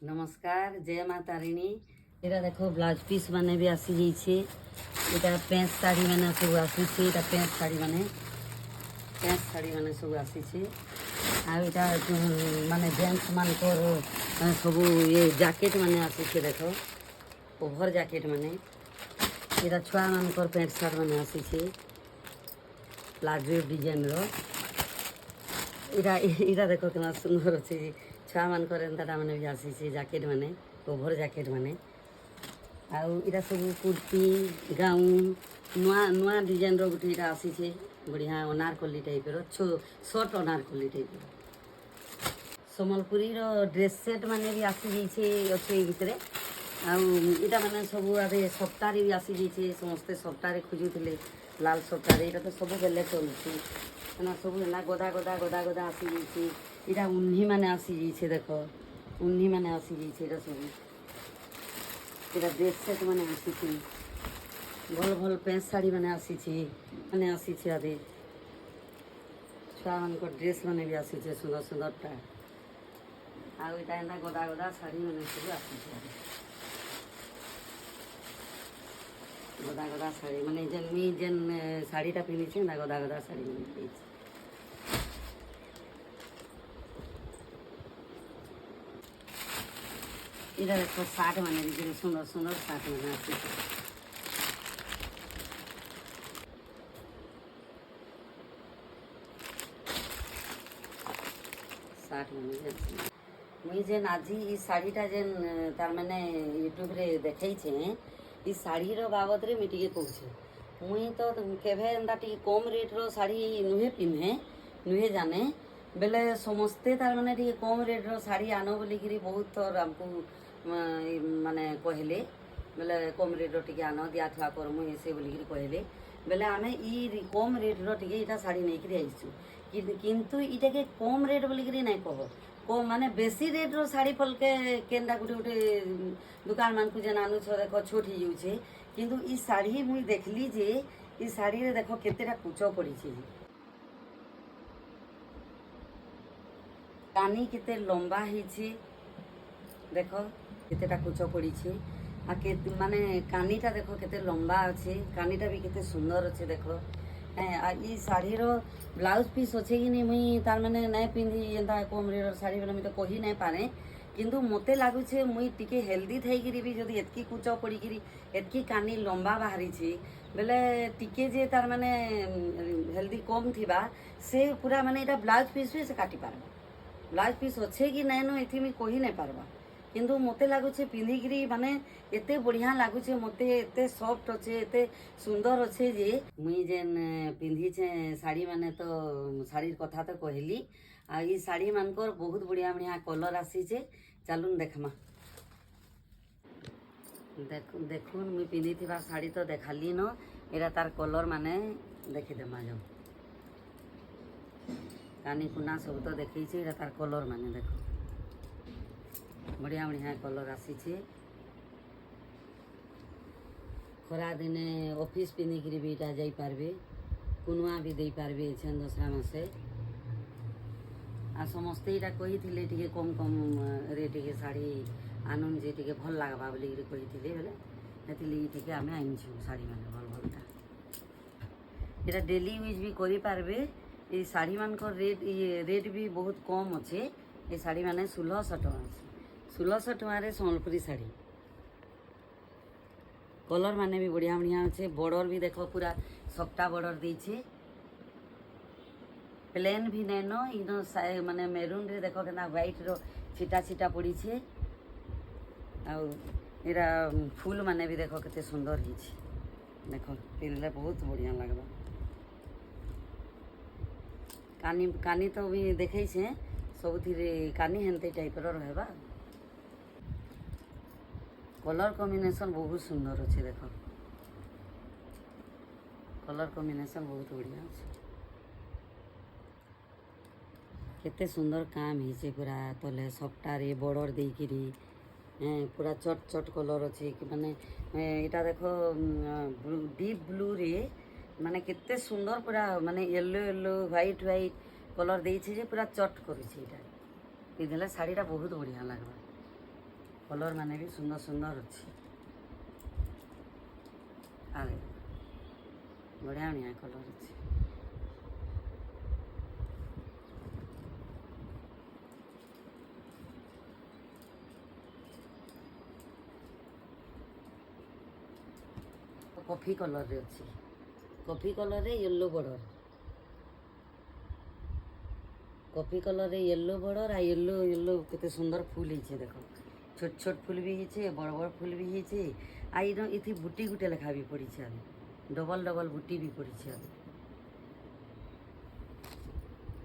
नमस्कार, जय माँ तारिणी। एटा देखो ब्लाउज पीस माने भी आसी जाइए। यहाँ पेंट शाढ़ी मैंने सब आसी पेंट शाढ़ी मैंने सब आसी आटा माने जेन्ट्स मान सब ये जैकेट मैंने आसी देखो ओभर जैकेट मैंने यहाँ छुआ मान पेंट सार्ट मैंने आसी प्लाजो डिजाइन इरा देखो कितना सुंदर अच्छे छुआ मान एंता मैंने भी आसी जैकेट मैंने ओभर जैकेट मैंने आउ सब कुर्ती गाउन नुआ नुआ डिजाइन रोटे यहाँ आसी बढ़िया Anarkali type shirt Anarkali type Sambalpuri dress set माने भी आसी जाइए अच्छे भितर आईटा मैंने सब आगे सप्ताह भी आसी जाइए समस्ते सप्ताह खोजुले लाल सप्ताह यहाँ तो सब बेले चलुची है सब है गदा गदा गदा गदा आसी जाइए यहाँ उन्ही मैंने आसी जाइए देख उन्ही मैंने आसी जाइए यहाँ सब यहाँ ड्रेस सेट मैंने आसी भल भल पेंट शाढ़ी मैंने आसी आदि छुआ मान ड्रेस मैंने भी आसी सुंदर सुंदरटा आउ यहाँ एंता गदा गदा शाढ़ी मैंने सब आसी गदा गदा शाढ़ी मैंने जेन मुई जेन शाढ़ीटा पिंधीचे ना गदा गदा शाढ़ी मैंने इधर देखो साठ मैंने भी सुंदर सुंदर साठ मैंने आसी साठ मैंने मुई जेन आज शाढ़ीटा जेन तार मैंने यूट्यूब रे देखई ई शाढ़ीर बाबद रे मुई टिके कहूँ मुई तो केभे एंता टिके कम रेट्र शाढ़ी नुहे पिन्हे नुहे जाने बेले समस्ते तार मैंने टिके कम रेट्र शाढ़ी आनो बोलिकी बहुत थर आमको माने कहले बेले कम रेट्र टिके आनो दिया थुआ करमु ऐसे बोलिकी कहले बेले आमे ई कम रेट्र टिके इटा शाढ़ी नहीं आईसु किंतु इटा के कम रेट बोलिकी नहीं कह कम माने बेसी रेट्र शाढ़ी फलके केनटा गोटे गोटे दुकान मान को जेन आनुछ देख छोट हो जाऊे किंतु ई शाढ़ी मुई देखली जे ई शाढ़ी रे देख केतेटा कुच पड़ी कानी केते लंबा होइछि देख केतेटा कुच पड़ी माने कानीटा देख केते लंबा अच्छे कानीटा भी केते सुंदर अच्छे देख ई शाढ़ीर ब्लाउज पीस अच्छे कि नहीं मुई तार मैंने नहीं पिंधि एंता कम रेट शाढ़ी बोले मुझे कही नहीं पारे किंतु मते लगुचे मुई टिके हेल्दी थी भी जदि एतकी कुच पड़ी एतकी कानी लंबा बाहरी बेले टिके जे तार मैंने हेल्दी कम थिबा से पूरा माने इटा ब्लाउज पीस भी से काटी पारबा ब्लाउज पीस अच्छे कि नहीं नो एथि मुई कही नहीं पारबा किंतु मते लगुचे पिंधिकी माने एते बढ़िया लगुचे मते एते सॉफ्ट अच्छे एते सुंदर अच्छे जे मुई जेन पिंधिचे शाढ़ी माने तो शाढ़ी कथा तो कहली आ ई शाढ़ी मानकर बहुत बढ़िया बढ़िया कलर आसीचे चलुन देखमा देखुन मुई पिंधिथिबा शाढ़ी तो देखाली न एरा तार कलर माने देखिदेमा जो कानी कुना सब तो देखी एरा तार कलर माने देखो बढ़िया बढ़िया कलर आसी खरा दिने ऑफिस पिंधिकी भी इटा जाई पारबे कुनुआ भी दे पारबे छन दसरा मासे आ समस्ते इटा कही थिले टिके कम कम रे टिके शाढ़ी आनुन जे टिके भल लागबा बोली कही थिले बेले हेतिली टिके आमे आइनछु शाढ़ी माने भल भलटा इटा डेली यूज भी करि पारबे ए शाढ़ी मान को रेट भी बहुत कम अच्छे ये शाढ़ी माने 1600 टका 1600 टकर सम्बलपुरी शाढ़ी कलर माने भी बढ़िया बढ़िया अच्छे बॉर्डर भी देखो पूरा सप्ता बॉर्डर देछे प्लेन भी नहीं नो इनो माने मेरून रे देखो केना व्हाइट रो छिटा छिटा पड़ी छे आउ एरा फूल माने भी देखो केते सुंदर हिछ देखो पिनले बहुत बढ़िया लागबा कानी कानी तो भी देखै छे सबुथिरे कानी हेनते टाइप रो रहबा कलर कॉम्बिनेशन बहुत सुंदर अच्छे देखो कलर कॉम्बिनेशन बहुत बढ़िया अच्छे केते सुंदर काम हिचे पूरा तले सप्ताह बॉर्डर देकिरी पूरा चट चट कलर अच्छे कि माने इटा देखो डीप ब्लू रे माने केते सुंदर पूरा माने yellow yellow white white colour देइछे जे पूरा चट करूछे इटा पिंधले शाढ़ीटा बहुत बढ़िया लागबा कलर माने भी सुंदर सुंदर अच्छी आगे बढ़िया बढ़िया कलर अच्छी कॉफी कलर रे अच्छी कॉफी कलर रे येलो बॉर्डर कॉफी कलर रे येलो बॉर्डर आ येलो येलो केते सुंदर फूल है देखो छोट छोट फूल भी है बड़ बड़ फूल भी है आई इथि बुटी गुटे लेखा भी पड़ी है डबल डबल बुटी भी पड़ी है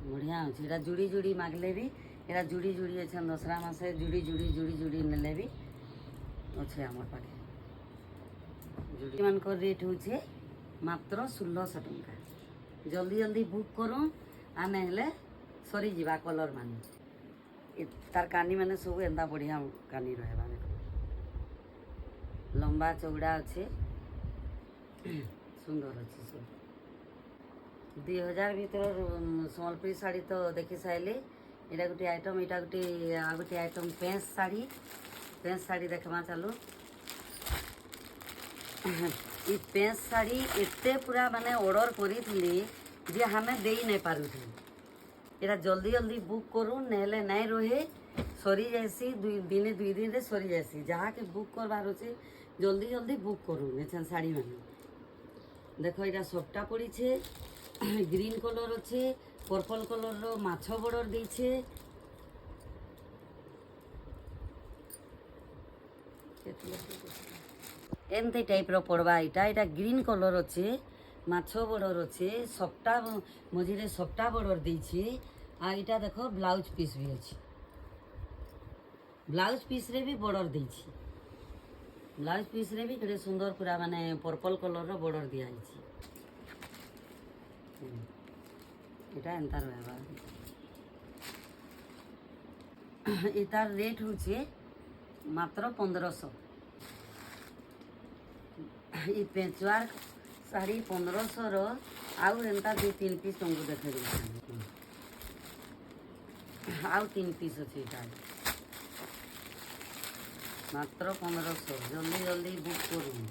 बढ़िया अच्छे यहाँ जुड़ी जुड़ी मागले भी यहाँ जुड़ी जुड़ी अच्छे दसरा मासे जुड़ी जुड़ी जुड़ी जुड़ी नेले भी अच्छे आम पाखे जुड़ी मान रेट हूँ मात्र 1600 टंका जल्दी जल्दी बुक करूँ आ ना सरी जा कलर मान तार कानी मैंने सब एंता बढ़िया कानी रहा लंबा चौड़ा अच्छे सुंदर अच्छे सब 2000 भीतर सम्बलपुरी साड़ी तो देखी सारे यहाँ गोटे आइटम यहाँ गोटे आ गोटे आइटम पेंच साड़ी देखमा चलो ये पेंच साड़ी एते पूरा माने ऑर्डर करी जे हमें दे नहीं पारू यहाँ जल्दी जल्दी बुक करूँ नहले नहीं रहे सरी जासी दिने 2 दिन रे सरी जासी जहाँ के बुक करवार अच्छे जल्दी जल्दी बुक करूँ एछन साड़ी मैंने देखो यहाँ सबटा पड़ी छे ग्रीन कलर अच्छे पर्पल कलर रो माछ बॉर्डर देछे एमती टाइप रो पड़वा यहाँ ग्रीन कलर अच्छे माछ बॉर्डर अच्छे सबटा मझे सबटा बॉर्डर देछे आ यहाँ देखो ब्लाउज पीस भी अच्छे ब्लाउज पीस रे भी बॉर्डर देछे ब्लाउज पीस रे भी केड़े सुंदर पूरा माने पर्पल कलर रो बॉर्डर दिया है এটা এন্তা রহবা এটার রেট হচ্ছে মাত্র 1500 এই পেঁচুয়ার শাড়ি 1500 র আউ এন্তা 2-3 পিস তোমাকে দেখাই দেছি আউ 3 পিস আছে এটা মাত্র 1500 জলদি জলদি বুক করুন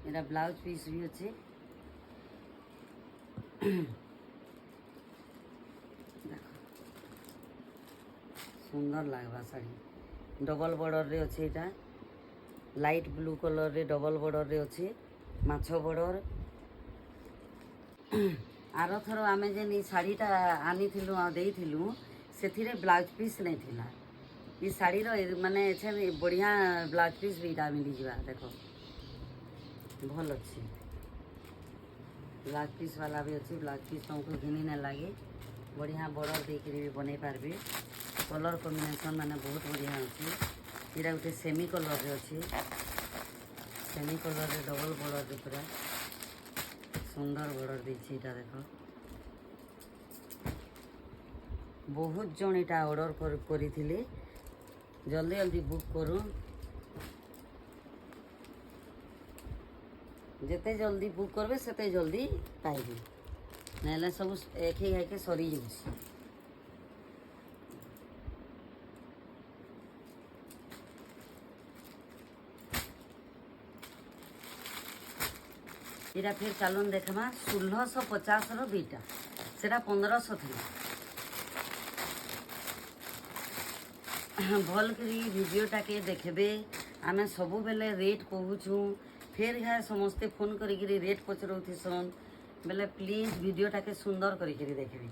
এটা ব্লাউজ পিস भी अच्छे देखो सुंदर लगवा साड़ी डबल बॉर्डर रे अच्छे এটা लाइट ब्लू कलर रे डबल बॉर्डर रे अच्छे माछ बॉर्डर आर थर आमे जेन ई साड़ीटा आनी थिलु आ देई थिलु सेथिरे ब्लाउज पीस नहीं थिला ई साड़ी रो माने एछे बढ़िया ब्लाउज पीस भी इटा मिली जिवा देखो भल अच्छे ब्लाउज पीस वाला भी अच्छे ब्लाउज पीस तुमको घिनी नहीं लगे बढ़िया बॉर्डर देकर भी बन पारे कलर कॉम्बिनेशन माने बहुत बढ़िया अच्छे यहाँ गोटे सेमी कलर रे अच्छे सेमी कलर रे डबल बॉर्डर रे पूरा सुंदर बॉर्डर देछि इटा देखो बहुत जन इटा ऑर्डर करी थिले जल्दी जल्दी बुक करूँ जिते जल्दी बुक करबे सेते जल्दी पाइबे ना सब एक ही है के सरी जाउछि इरा फिर चलन देखमा 1650 रो दुईटा सेटा 1500 थी भल करी वीडियोटा के देखबे आमे सबु बेले रेट कहूछु फिर यहाँ समस्ते फोन करी रेट पचरौथी सन बेले प्लीज वीडियोटा के सुंदर करी देखबे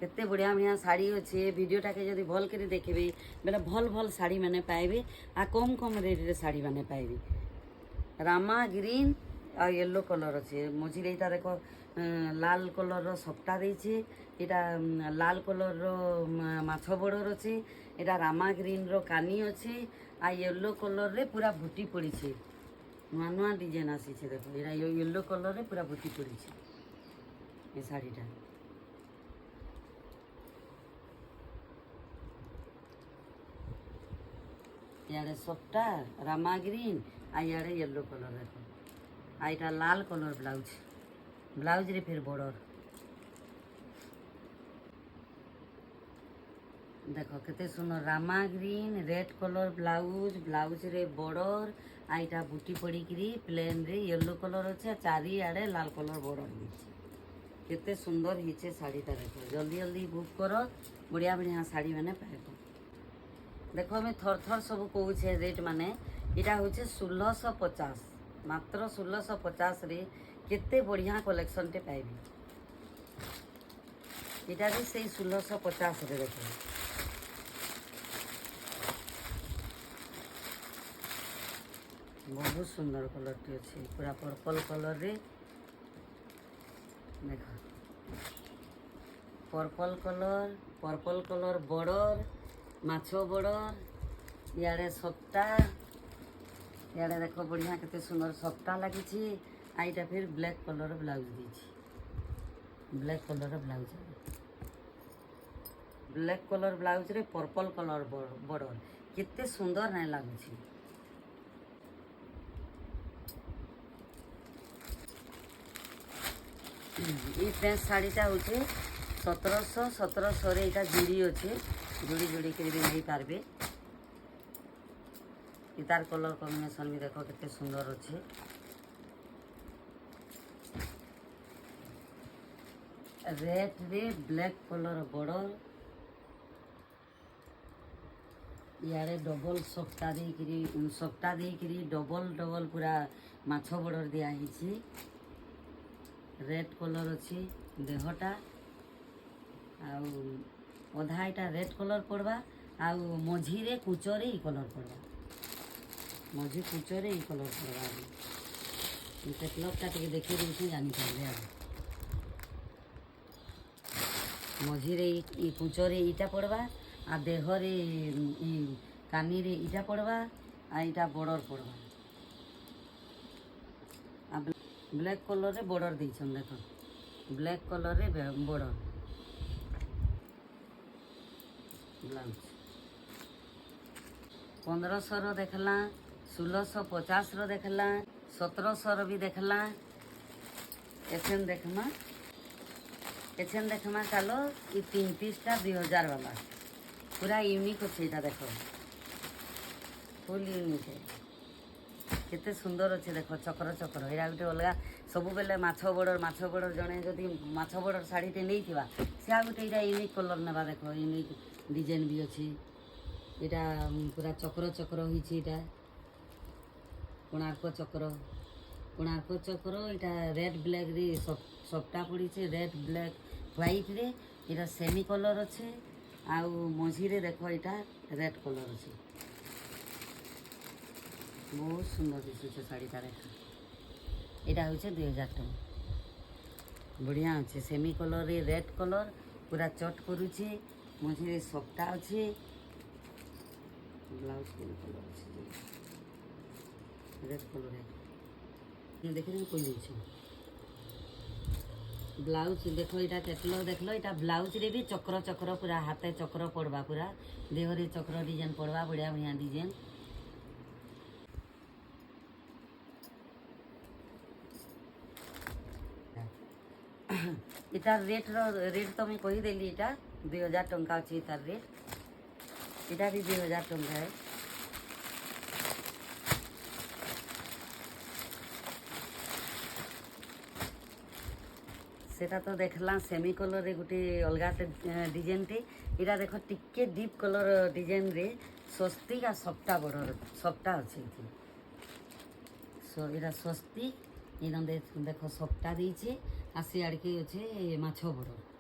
केते बढ़िया बढ़िया साड़ी अच्छे वीडियोटा के जब भल करी देखबे बेले भल भल साड़ी मैंने पाइबे आ कम कम रेट रे साड़ी मैंने पाइबे रामा ग्रीन आ येलो कलर अच्छे मझे यहाँ देखो लाल कलर रो सप्ता देछे इटा लाल कलर रो माछ बॉर्डर अच्छे यहाँ रामा ग्रीन रो कानी अच्छे आ येलो कलर रे पूरा बुटी पड़ी छे नुआ नुआ डिजाइन आसी छे देखो यहाँ येलो कलर रे पूरा बुटी पड़ी छे ये साड़ीटा इे सफ्टा रामा ग्रीन आड़े येलो कलर देख आईटा लाल कलर ब्लाउज ब्लाउज रे फिर बॉर्डर देख केते सुंदर Rama green red colour blouse blouse रे बॉर्डर आईटा बुटी पड़ी प्लेन रे येलो कलर अच्छे चारि आड़े लाल कलर बॉर्डर होइछे केते सुंदर हिचे शाड़ीटा देख जल्दी जल्दी बुक कर बढ़िया बढ़िया शाड़ी मैंने पाइब देख मैं थर थर सब कहे रेट माने इटा हूँ 1650 मात्र 1650 रे केते बढ़िया कलेक्शन टे पाइबी इटा भी से 1650 रे देख बहुत सुंदर कलर टी अच्छे पूरा पर्पल कलर रे देख पर्पल कलर बॉर्डर माछो बॉर्डर इे सप्ता इे देख बढ़िया केते सुंदर सप्ता लगी आईटा फिर ब्लैक कलर ब्लाउज दी ब्लैक कलर ब्लाउज रे पर्पल कलर बॉर्डर केते सुंदर नहीं लगुच ये फ्रेंच शाड़ीटा हूँ 1700 रे जुड़ी अच्छे जुड़ी जुड़ी कर भी नहीं पारबे तार कलर कॉम्बिनेशन भी देखो कितने सुंदर अच्छे रेड रे ब्लैक कलर बॉर्डर इे डबल सप्ता देकरी डबल पूरा माछ बॉर्डर दिखाई रेड कलर अच्छी देहटा आधा यहाँ रेड कलर पड़वा आउ मझीरे कुचरे ई कलर पड़वा मझी कुचरे ई कलर पड़वा कैटलॉगटा टे देखी दूसरी जानीपारे मझीरे ई कुचरे ईटा पड़वा आ देहरे ई कानी रे ईटा पड़वा आ ईटा बॉर्डर पड़वा आ ब्लैक कलर रे बॉर्डर देछन देखो ब्लैक कलर रे बॉर्डर ब्लाउज 1500 देखला 1650 देखला 1700 भी देखला एछन देखमा चलो ये 3 पीसटा 2000 वाला पूरा यूनिक अच्छे यहाँ देख फुल यूनिक है केते सुंदर अच्छे देख चक्र चक्र यहाँ गोटे अलग सब बेले माछ बॉर्डर जड़े जदि माछ बॉर्डर शाढ़ीटे नहीं थिबा से आ गोटे यहाँ यूनिक कलर नेबा देख यूनिक डिजाइन भी अच्छी यहाँ पूरा चक्र चक्र होइछि यहाँ कोणार्क चक्र यहाँ रेड ब्लैक रे सप्ता पड़ी रेड ब्लैक व्हाइट रे यहाँ सेमी कलर अच्छे आउ मझीरे देख यहाँ रेड कलर अच्छे बहुत सुंदर दिशुचे शाड़ीटा देख यहाँ हूँ 2000 टଙ୍କା बढ़िया अच्छे सेमी कलर रे रेड कलर पूरा चट करुचे मझे सप्ता अच्छे ब्लाउज कलर अच्छे रेड कलर देख कोई ब्लाउज देख यहाँ कैटलॉग देख लो यहाँ ब्लाउज रे भी चक्र चक्र पूरा हाथे चक्र पड़वा पूरा देहरे चक्र डिजाइन पड़वा बढ़िया बढ़िया डिजाइन इतार रेट तो मैं कहीदेली यहाँ 2000 टଙ୍କା अच्छे तार रेट यहाँ भी 2000 टଙ୍କା है सेटा तो देखला सेमी कलर रे गोटे अलग डिजाइन टे यहाँ देख टिके डीप कलर डिजाइन रे स्वस्तिक आ सप्ता बॉर्डर सप्ता अच्छे यहाँ स्वस्तिक यहाँ देख सप्ता देछे आसी आड़के अच्छे माछ बॉर्डर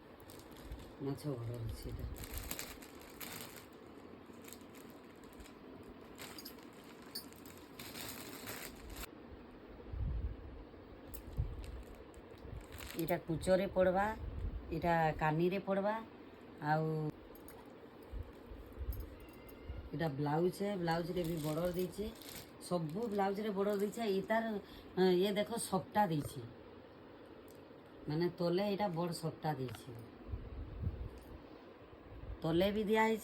अच्छे यहाँ कुचरे पड़वा यहाँ कानी रे पड़वा आउ यहाँ ब्लाउज है ब्लाउज रे भी बॉर्डर देछे सबू ब्लाउज रे बॉर्डर देछे इतार ये देखो सप्ता देछे माने तले यहाँ बड़ सप्ता देछे तले भी दिया है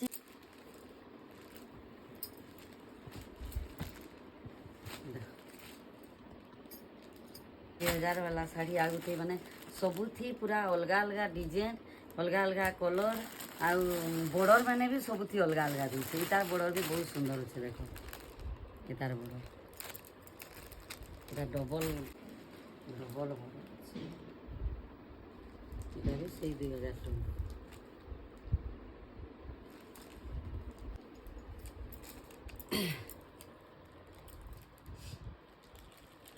2000 वाला शाढ़ी आ गुटे माने सबुथी पूरा अलगा अलगा डिजाइन अलगा अलगा कलर आउ बॉर्डर मैंने भी सबुथी अलगा अलगा देছে इतार बॉर्डर भी बहुत सुंदर अच्छे देखो इतार बॉर्डर এটা ডবল ডবল বর্ডর আছে এটা भी সেই 2000 টাকা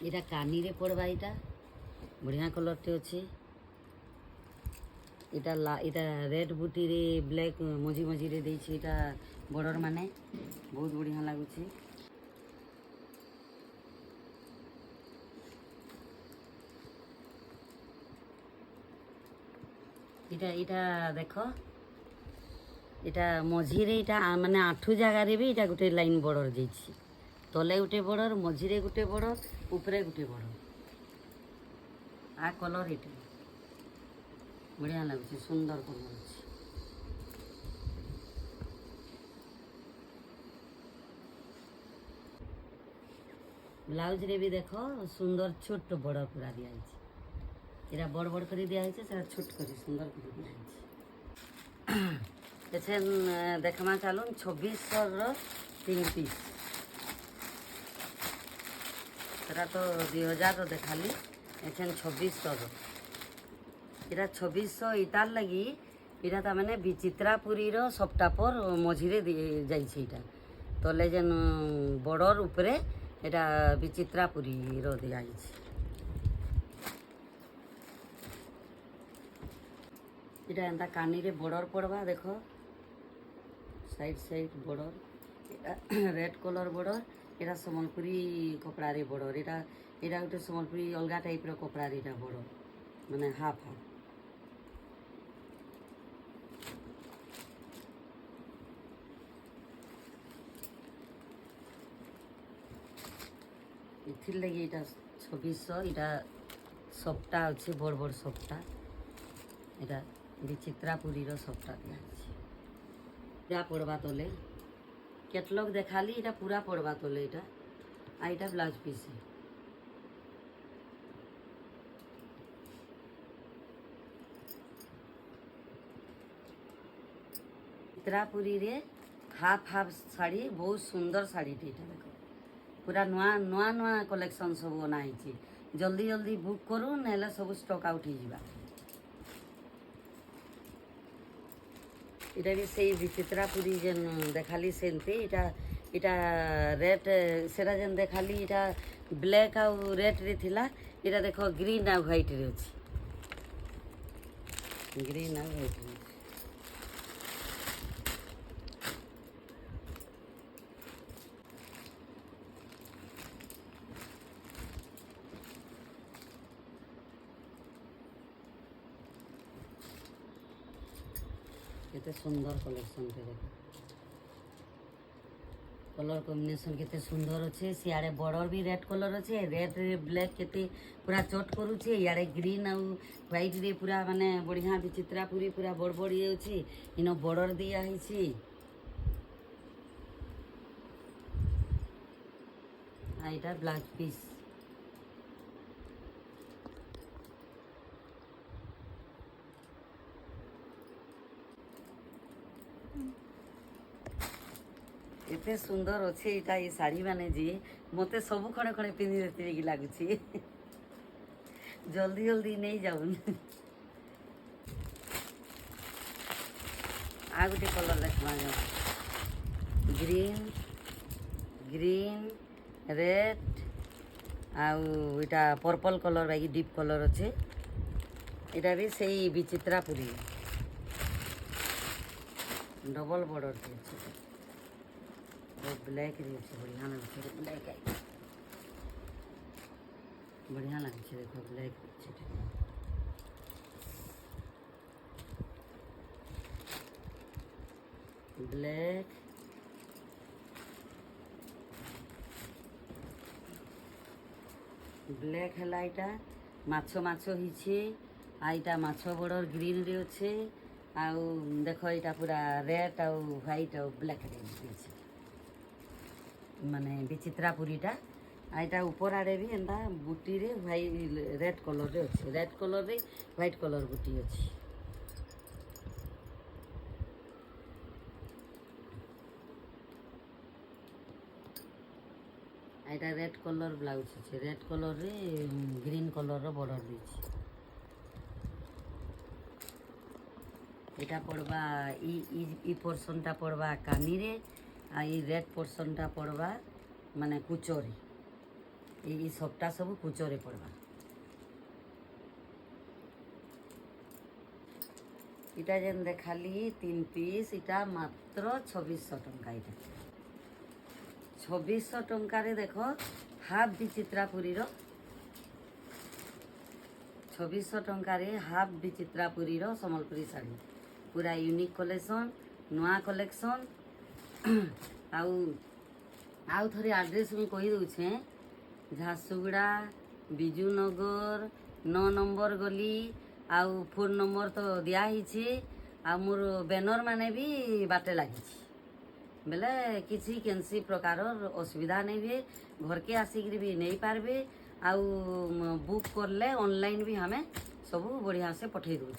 এটা কানিরে পড়বা এটা বড়িয়া কলরটি আছে এটা এটা রেড বুটিরে ব্ল্যাক মঝি মঝিরে ଦେଇଛି এটা বর্ডর মানে বহুত বড়িয়া লাগুଛି এটা এটা দেখো এটা মঝিরে এটা মানে আঠু জায়গাରେ ବି এটা ଗୋଟେ লাইন বর্ডর ଦେଇଛି তলে ଗୋଟେ বর্ডর মঝিরে ଗୋଟେ বর্ডর উপরে ଗୋଟେ বর্ডর आ कलर ये बढ़िया लगुच सुंदर कलर अच्छे ब्लाउज रे भी देख सुंदर छोट बड़ पूरा दिखाई ये बड़ बड़ कर दिखाई छोट कर सुंदर कर दिखाई देखमा चलून 2600 3 पीस तो 2000 देखाली एछन 2600 इरा 2600 इतार लगी इरा ता माने विचित्रापुरी रो सप्तापर मझिरे जाइछि इटा तले जेन बॉर्डर उपरे एटा विचित्रापुरी रो दियाइछि इटा एंता कानी रे बॉर्डर पड़वा देखो side side border red colour border एटा सम्बलपुरी कपड़ा रे बॉर्डर एटा एटा गोटे सम्बलपुरी अलगा टाइप रो कपड़ा रे एटा बॉर्डर माने हाफ हाफ इथिर लगी एटा 2600 एटा सप्ता अच्छे बड़ बड़ सप्ता एटा विचित्रापुरी रो सप्ता दिया जा पड़वा तले कैटलॉग देखाली एटा पूरा पड़वा तले एटा आ एटा ब्लाउज पीस है चित्रापुरी रे हाफ हाफ साड़ी बहुत सुंदर साड़ी एटा देखो पूरा नुआ नुआ नुआ कलेक्शन सब बना जल्दी जल्दी बुक करू ना सब स्टॉक आउट हो जावा इटा भी सही विचित्रापुरी जेन देखाली सेमती इटा इटा रेड सेरा जेन देखाली इटा ब्लैक आउ रेड रे थिला इटा देखो ग्रीन आउ व्हाइट रे अछि ग्रीन आउ व्हाइट रे केते सुंदर कलेक्शन के देखो कलर कॉम्बिनेशन केते सुंदर अच्छे सियाड़े बॉर्डर भी रेड कलर अच्छे रेड रे ब्लैक केते पूरा चोट करूचे यारे ग्रीन आउ व्हाइट रे पूरा माने बढ़िया विचित्रापुरी पूरा बड़ बड़ ये अछि इनो बॉर्डर दिया हिछि आ इटा ब्लाउज पीस एते सुंदर अच्छे इटा ये साड़ी माने जी मते सब खणे खणे पिंधि देते कि लागुची जल्दी जल्दी नहीं जाऊन आ गोटे कलर देखमा ग्रीन ग्रीन रेड आउ इटा पर्पल कलर बाकी डीप कलर अच्छे इटा भी सही विचित्रापुरी डबल बॉर्डर अच्छे ब्लैक रे बढ़िया लगे ब्लैक आई बढ़िया लगे देखो ब्लैक ब्लैक ब्लैक है इटा माछ माछ हिचे आईटा माछ बॉर्डर ग्रीन रे अच्छे आउ देखो इटा पूरा रेड आउ व्हाइट आउ ब्लैक रे माने विचित्रापुरीटा आईटा ऊपर आड़े भी एंता बुटी रे व्हाइट रेड कलर रे अच्छे रेड कलर रे व्हाइट कलर बुटी अच्छी आईटा रेड कलर ब्लाउज अच्छे रेड कलर रे ग्रीन कलर रो बॉर्डर देछि एटा पड़वा ई पोर्शन टा पड़वा कानी रे आ ई रेड पोर्शन टा पड़वा माने कुचो रे ई सबटा सब कुचो रे पड़वा इटा जेन देखाली 3 पीस इटा मात्र 2600 टंका इटा 2600 टंका रे देखो हाफ विचित्रापुरी रो 2600 टंका रे हाफ विचित्रापुरी रो संबलपुरी साड़ी पूरा यूनिक कलेक्शन नुआ कलेक्शन आउ थोड़ी एड्रेस मुझे कही दूचे झारसुगुड़ा बिजुनगर 9 नंबर गली आउ फोन नंबर तो दिखाई आ मोर बैनर माने भी बाटे लगी बेले किसी कैंसी प्रकार असुविधा नहीं भी घर के आसिक भी नहीं पारबे आउ बुक करले ऑनलाइन भी हमें सब बढ़िया से पठे दूँ।